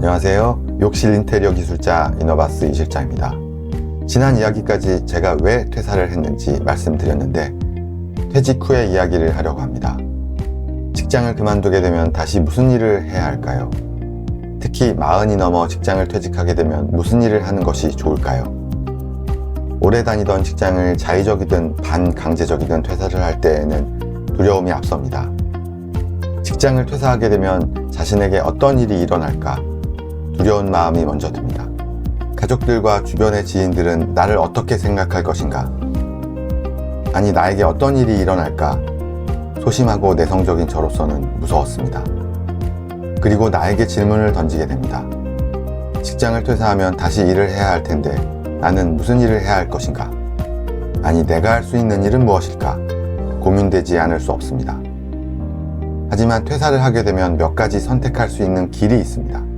안녕하세요. 욕실 인테리어 기술자 이너바스 이 실장입니다. 지난 이야기까지 제가 왜 퇴사를 했는지 말씀드렸는데 퇴직 후의 이야기를 하려고 합니다. 직장을 그만두게 되면 다시 무슨 일을 해야 할까요? 특히 40이 넘어 직장을 퇴직하게 되면 무슨 일을 하는 것이 좋을까요? 오래 다니던 직장을 자의적이든 반강제적이든 퇴사를 할 때에는 두려움이 앞섭니다. 직장을 퇴사하게 되면 자신에게 어떤 일이 일어날까? 두려운 마음이 먼저 듭니다. 가족들과 주변의 지인들은 나를 어떻게 생각할 것인가? 아니, 나에게 어떤 일이 일어날까? 소심하고 내성적인 저로서는 무서웠습니다. 그리고 나에게 질문을 던지게 됩니다. 직장을 퇴사하면 다시 일을 해야 할 텐데 나는 무슨 일을 해야 할 것인가? 아니, 내가 할 수 있는 일은 무엇일까? 고민되지 않을 수 없습니다. 하지만 퇴사를 하게 되면 몇 가지 선택할 수 있는 길이 있습니다.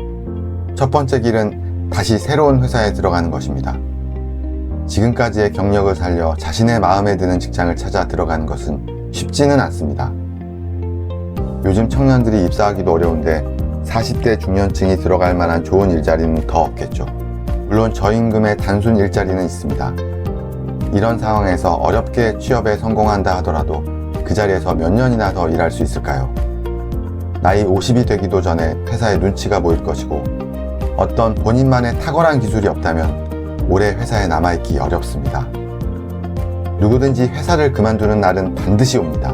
첫 번째 길은 다시 새로운 회사에 들어가는 것입니다. 지금까지의 경력을 살려 자신의 마음에 드는 직장을 찾아 들어가는 것은 쉽지는 않습니다. 요즘 청년들이 입사하기도 어려운데 40대 중년층이 들어갈 만한 좋은 일자리는 더 없겠죠. 물론 저임금의 단순 일자리는 있습니다. 이런 상황에서 어렵게 취업에 성공한다 하더라도 그 자리에서 몇 년이나 더 일할 수 있을까요? 나이 50이 되기도 전에 회사에 눈치가 보일 것이고 어떤 본인만의 탁월한 기술이 없다면 오래 회사에 남아있기 어렵습니다. 누구든지 회사를 그만두는 날은 반드시 옵니다.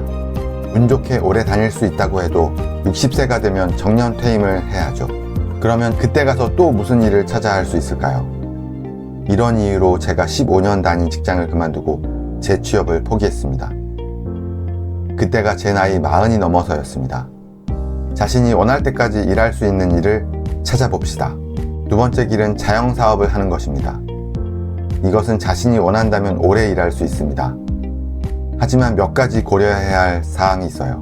운 좋게 오래 다닐 수 있다고 해도 60세가 되면 정년 퇴임을 해야죠. 그러면 그때 가서 또 무슨 일을 찾아 할 수 있을까요? 이런 이유로 제가 15년 다닌 직장을 그만두고 재취업을 포기했습니다. 그때가 제 나이 40이 넘어서였습니다. 자신이 원할 때까지 일할 수 있는 일을 찾아봅시다. 두 번째 길은 자영사업을 하는 것입니다. 이것은 자신이 원한다면 오래 일할 수 있습니다. 하지만 몇 가지 고려해야 할 사항이 있어요.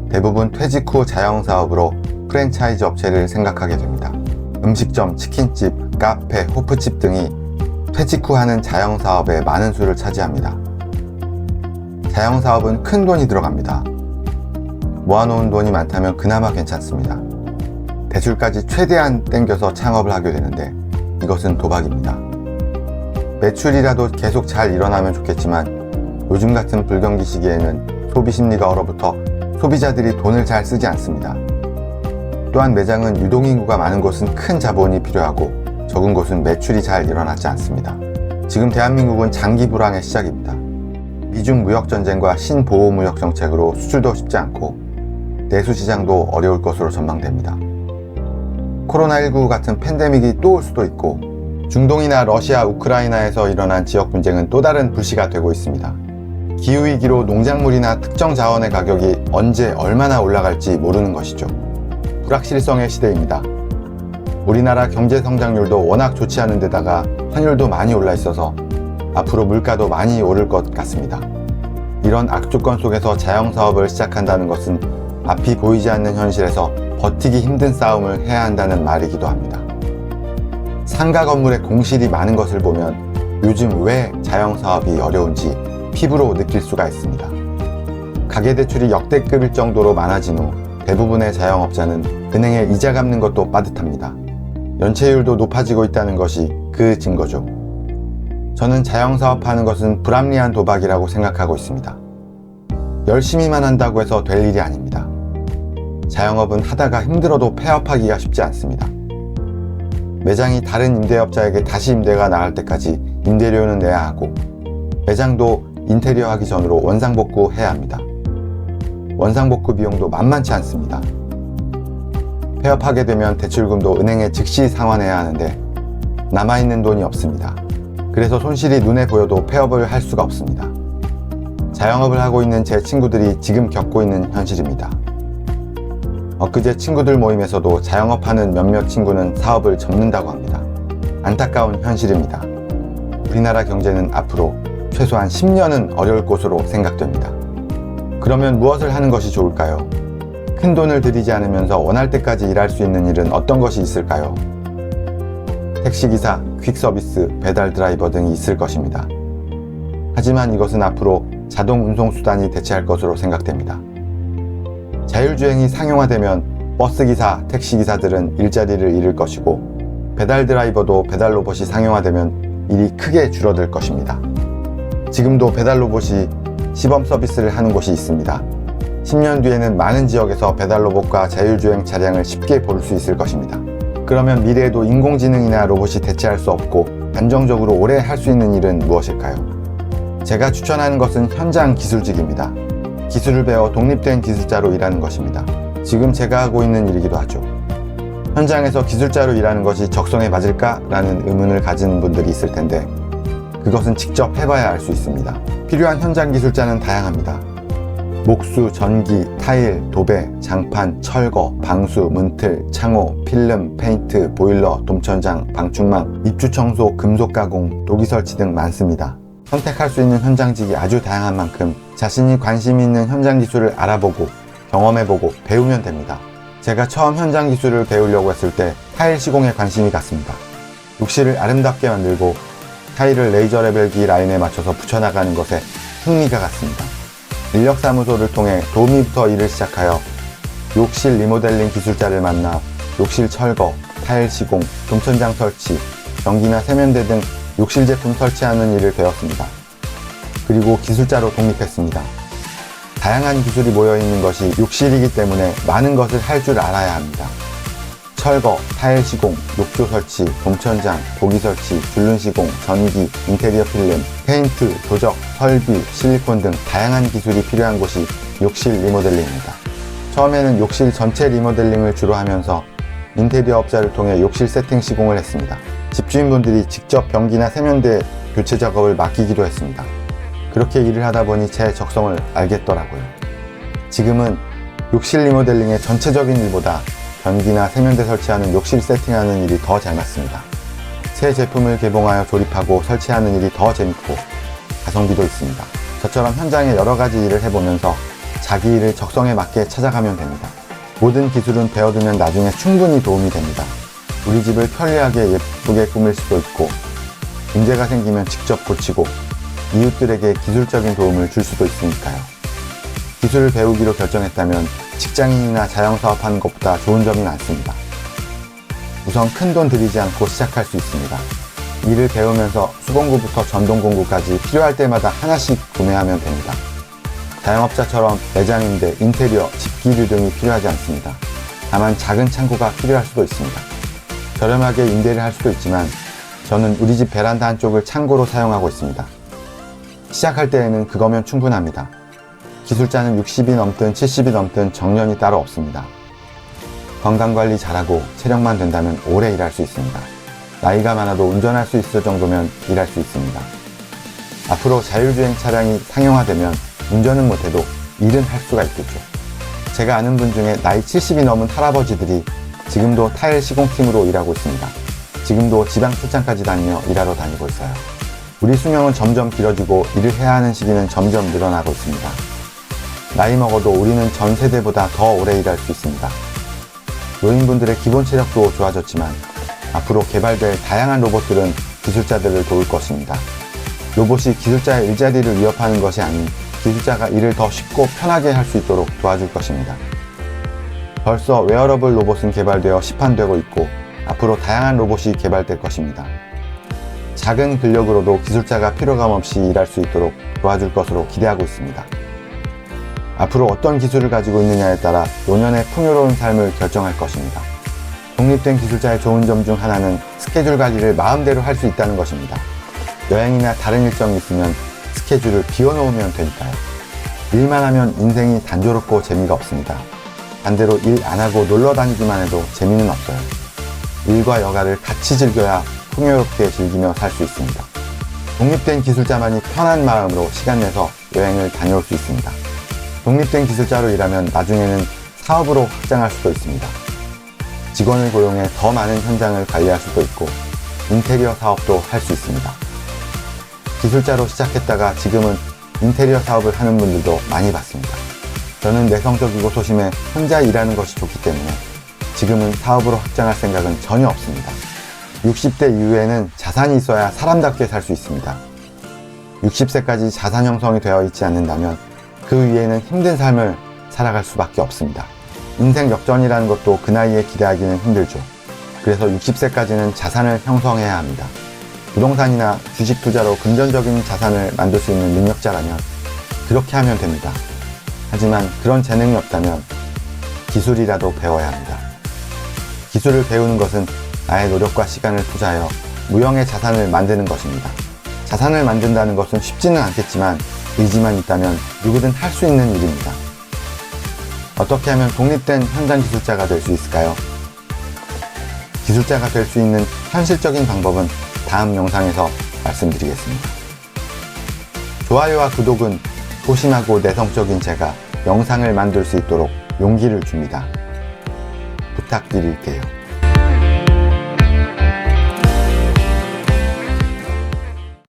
대부분 퇴직 후 자영사업으로 프랜차이즈 업체를 생각하게 됩니다. 음식점, 치킨집, 카페, 호프집 등이 퇴직 후 하는 자영사업의 많은 수를 차지합니다. 자영사업은 큰 돈이 들어갑니다. 모아놓은 돈이 많다면 그나마 괜찮습니다. 대출까지 최대한 땡겨서 창업을 하게 되는데 이것은 도박입니다. 매출이라도 계속 잘 일어나면 좋겠지만 요즘 같은 불경기 시기에는 소비 심리가 얼어붙어 소비자들이 돈을 잘 쓰지 않습니다. 또한 매장은 유동인구가 많은 곳은 큰 자본이 필요하고 적은 곳은 매출이 잘 일어나지 않습니다. 지금 대한민국은 장기 불황의 시작입니다. 미중 무역전쟁과 신보호무역 정책으로 수출도 쉽지 않고 내수시장도 어려울 것으로 전망됩니다. 코로나19 같은 팬데믹이 또 올 수도 있고 중동이나 러시아, 우크라이나에서 일어난 지역 분쟁은 또 다른 불씨가 되고 있습니다. 기후위기로 농작물이나 특정 자원의 가격이 언제 얼마나 올라갈지 모르는 것이죠. 불확실성의 시대입니다. 우리나라 경제 성장률도 워낙 좋지 않은 데다가 환율도 많이 올라 있어서 앞으로 물가도 많이 오를 것 같습니다. 이런 악조건 속에서 자영사업을 시작한다는 것은 앞이 보이지 않는 현실에서 버티기 힘든 싸움을 해야 한다는 말이기도 합니다. 상가 건물에 공실이 많은 것을 보면 요즘 왜 자영사업이 어려운지 피부로 느낄 수가 있습니다. 가계대출이 역대급일 정도로 많아진 후 대부분의 자영업자는 은행에 이자 갚는 것도 빠듯합니다. 연체율도 높아지고 있다는 것이 그 증거죠. 저는 자영사업하는 것은 불합리한 도박이라고 생각하고 있습니다. 열심히만 한다고 해서 될 일이 아닙니다. 자영업은 하다가 힘들어도 폐업하기가 쉽지 않습니다. 매장이 다른 임대업자에게 다시 임대가 나갈 때까지 임대료는 내야 하고 매장도 인테리어 하기 전으로 원상복구 해야 합니다. 원상복구 비용도 만만치 않습니다. 폐업하게 되면 대출금도 은행에 즉시 상환해야 하는데 남아있는 돈이 없습니다. 그래서 손실이 눈에 보여도 폐업을 할 수가 없습니다. 자영업을 하고 있는 제 친구들이 지금 겪고 있는 현실입니다. 엊그제 친구들 모임에서도 자영업하는 몇몇 친구는 사업을 접는다고 합니다. 안타까운 현실입니다. 우리나라 경제는 앞으로 최소한 10년은 어려울 것으로 생각됩니다. 그러면 무엇을 하는 것이 좋을까요? 큰 돈을 들이지 않으면서 원할 때까지 일할 수 있는 일은 어떤 것이 있을까요? 택시기사, 퀵서비스, 배달 드라이버 등이 있을 것입니다. 하지만 이것은 앞으로 자동 운송수단이 대체할 것으로 생각됩니다. 자율주행이 상용화되면 버스기사, 택시기사들은 일자리를 잃을 것이고 배달 드라이버도 배달 로봇이 상용화되면 일이 크게 줄어들 것입니다. 지금도 배달 로봇이 시범 서비스를 하는 곳이 있습니다. 10년 뒤에는 많은 지역에서 배달 로봇과 자율주행 차량을 쉽게 볼 수 있을 것입니다. 그러면 미래에도 인공지능이나 로봇이 대체할 수 없고 안정적으로 오래 할 수 있는 일은 무엇일까요? 제가 추천하는 것은 현장 기술직입니다. 기술을 배워 독립된 기술자로 일하는 것입니다. 지금 제가 하고 있는 일이기도 하죠. 현장에서 기술자로 일하는 것이 적성에 맞을까? 라는 의문을 가진 분들이 있을 텐데 그것은 직접 해봐야 알 수 있습니다. 필요한 현장 기술자는 다양합니다. 목수, 전기, 타일, 도배, 장판, 철거, 방수, 문틀, 창호, 필름, 페인트, 보일러, 돔천장, 방충망, 입주 청소, 금속 가공, 도기 설치 등 많습니다. 선택할 수 있는 현장직이 아주 다양한 만큼 자신이 관심 있는 현장 기술을 알아보고 경험해보고 배우면 됩니다. 제가 처음 현장 기술을 배우려고 했을 때 타일 시공에 관심이 갔습니다. 욕실을 아름답게 만들고 타일을 레이저 레벨기 라인에 맞춰서 붙여나가는 것에 흥미가 갔습니다. 인력사무소를 통해 도우미부터 일을 시작하여 욕실 리모델링 기술자를 만나 욕실 철거, 타일 시공, 돔천장 설치, 전기나 세면대 등 욕실 제품 설치하는 일을 배웠습니다. 그리고 기술자로 독립했습니다. 다양한 기술이 모여있는 것이 욕실이기 때문에 많은 것을 할 줄 알아야 합니다. 철거, 타일 시공, 욕조 설치, 돔천장, 도기 설치, 줄눈 시공, 전기, 인테리어 필름, 페인트, 도적, 설비, 실리콘 등 다양한 기술이 필요한 곳이 욕실 리모델링입니다. 처음에는 욕실 전체 리모델링을 주로 하면서 인테리어 업자를 통해 욕실 세팅 시공을 했습니다. 집주인분들이 직접 변기나 세면대 교체 작업을 맡기기도 했습니다. 그렇게 일을 하다 보니 제 적성을 알겠더라고요. 지금은 욕실 리모델링의 전체적인 일보다 변기나 세면대 설치하는 욕실 세팅하는 일이 더 잘 맞습니다. 새 제품을 개봉하여 조립하고 설치하는 일이 더 재밌고 가성비도 있습니다. 저처럼 현장에 여러 가지 일을 해보면서 자기 일을 적성에 맞게 찾아가면 됩니다. 모든 기술은 배워두면 나중에 충분히 도움이 됩니다. 우리 집을 편리하게 예쁘게 꾸밀 수도 있고 문제가 생기면 직접 고치고 이웃들에게 기술적인 도움을 줄 수도 있으니까요. 기술을 배우기로 결정했다면 직장인이나 자영사업하는 것보다 좋은 점이 많습니다. 우선 큰돈 들이지 않고 시작할 수 있습니다. 일을 배우면서 수공구부터 전동공구까지 필요할 때마다 하나씩 구매하면 됩니다. 자영업자처럼 매장 임대, 인테리어, 집기류 등이 필요하지 않습니다. 다만 작은 창고가 필요할 수도 있습니다. 저렴하게 임대를 할 수도 있지만 저는 우리 집 베란다 한쪽을 창고로 사용하고 있습니다. 시작할 때에는 그거면 충분합니다. 기술자는 60이 넘든 70이 넘든 정년이 따로 없습니다. 건강관리 잘하고 체력만 된다면 오래 일할 수 있습니다. 나이가 많아도 운전할 수 있을 정도면 일할 수 있습니다. 앞으로 자율주행 차량이 상용화되면 운전은 못해도 일은 할 수가 있겠죠. 제가 아는 분 중에 나이 70이 넘은 할아버지들이 지금도 타일 시공팀으로 일하고 있습니다. 지금도 지방 출장까지 다니며 일하러 다니고 있어요. 우리 수명은 점점 길어지고 일을 해야 하는 시기는 점점 늘어나고 있습니다. 나이 먹어도 우리는 전 세대보다 더 오래 일할 수 있습니다. 노인분들의 기본 체력도 좋아졌지만 앞으로 개발될 다양한 로봇들은 기술자들을 도울 것입니다. 로봇이 기술자의 일자리를 위협하는 것이 아닌 기술자가 일을 더 쉽고 편하게 할 수 있도록 도와줄 것입니다. 벌써 웨어러블 로봇은 개발되어 시판되고 있고 앞으로 다양한 로봇이 개발될 것입니다. 작은 근력으로도 기술자가 필요감 없이 일할 수 있도록 도와줄 것으로 기대하고 있습니다. 앞으로 어떤 기술을 가지고 있느냐에 따라 노년의 풍요로운 삶을 결정할 것입니다. 독립된 기술자의 좋은 점 중 하나는 스케줄 관리를 마음대로 할 수 있다는 것입니다. 여행이나 다른 일정이 있으면 스케줄을 비워놓으면 되니까요. 일만 하면 인생이 단조롭고 재미가 없습니다. 반대로 일 안 하고 놀러 다니기만 해도 재미는 없어요. 일과 여가를 같이 즐겨야 풍요롭게 즐기며 살 수 있습니다. 독립된 기술자만이 편한 마음으로 시간 내서 여행을 다녀올 수 있습니다. 독립된 기술자로 일하면 나중에는 사업으로 확장할 수도 있습니다. 직원을 고용해 더 많은 현장을 관리할 수도 있고 인테리어 사업도 할 수 있습니다. 기술자로 시작했다가 지금은 인테리어 사업을 하는 분들도 많이 봤습니다. 저는 내성적이고 소심해 혼자 일하는 것이 좋기 때문에 지금은 사업으로 확장할 생각은 전혀 없습니다. 60대 이후에는 자산이 있어야 사람답게 살 수 있습니다. 60세까지 자산 형성이 되어 있지 않는다면 그 위에는 힘든 삶을 살아갈 수밖에 없습니다. 인생 역전이라는 것도 그 나이에 기대하기는 힘들죠. 그래서 60세까지는 자산을 형성해야 합니다. 부동산이나 주식 투자로 금전적인 자산을 만들 수 있는 능력자라면 그렇게 하면 됩니다. 하지만 그런 재능이 없다면 기술이라도 배워야 합니다. 기술을 배우는 것은 나의 노력과 시간을 투자하여 무형의 자산을 만드는 것입니다. 자산을 만든다는 것은 쉽지는 않겠지만 의지만 있다면 누구든 할 수 있는 일입니다. 어떻게 하면 독립된 현장 기술자가 될 수 있을까요? 기술자가 될 수 있는 현실적인 방법은 다음 영상에서 말씀드리겠습니다. 좋아요와 구독은 소심하고 내성적인 제가 영상을 만들 수 있도록 용기를 줍니다. 부탁드릴게요.